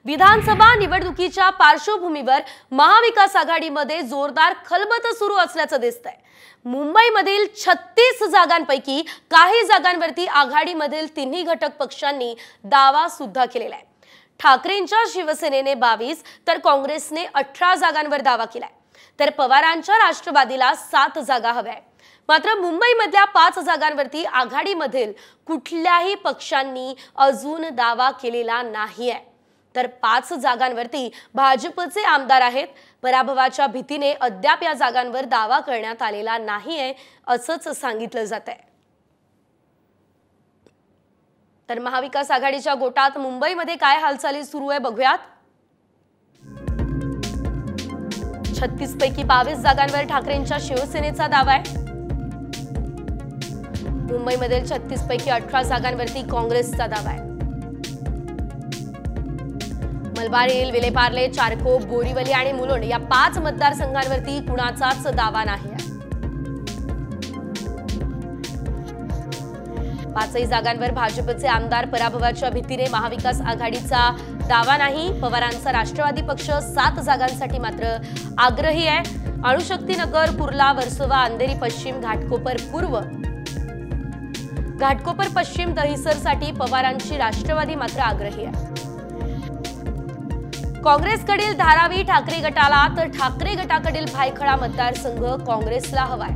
विधानसभा निवडणुकीच्या पार्श्वभूमीवर महाविकास आघाडीमध्ये जोरदार खलबत सुरू असल्याचं दिसतंय। मुंबईमधील 36 जागांपैकी काही जागांवरती आघाडीमधील तिन्ही घटक पक्षांनी दावा सुद्धा केलेला आहे। ठाकरेंच्या शिवसेनेने 22 तर काँग्रेसने 18 जागांवर दावा केलाय, तर पवारांच्या राष्ट्रवादीला 7 जागा हव्या आहेत। मात्र मुंबईमधल्या 5 जागांवरती आघाडीमधील कुठल्याही पक्षांनी अजून दावा केलेला नाहीये, तर 5 जागांवरती भाजपचे आमदार आहेत। पराभवाच्या भीतीने अद्याप या जागांवर दावा करण्यात आलेला नाहीये असंच सांगितलं जातंय। तर महाविकास आघाडीच्या गोटात मुंबईमध्ये काय हालचाली सुरू आहे बघूयात। 36 पैकी 22 जागांवर ठाकरेंच्या शिवसेनेचा दावा आहे। मुंबईमधील 36 पैकी 18 जागांवरती काँग्रेसचा दावा आहे। मलबार, विलेपार्ले, चारकोप, बोरीवली आणि मुलुंड या 5 मतदारसंघांवरती कुणाचाच दावा नाही आहे। 5 जागांवर भाजपचे आमदार पराभवाच्या भीतीने महाविकास आघाडीचा दावा नाही। पवारांचा राष्ट्रवादी पक्ष 7 जागांसाठी मात्र आग्रही आहे। अणुशक्तीनगर, कुर्ला, वर्सोवा, अंधेरी पश्चिम, घाटकोपर पूर्व, घाटकोपर पश्चिम, दहिसरसाठी पवारांची राष्ट्रवादी मात्र आग्रही आहे। काँग्रेसकडील धारावी ठाकरे गटाला तर ठाकरे गटाकडील भायखळा मतदारसंघ काँग्रेसला हवाय।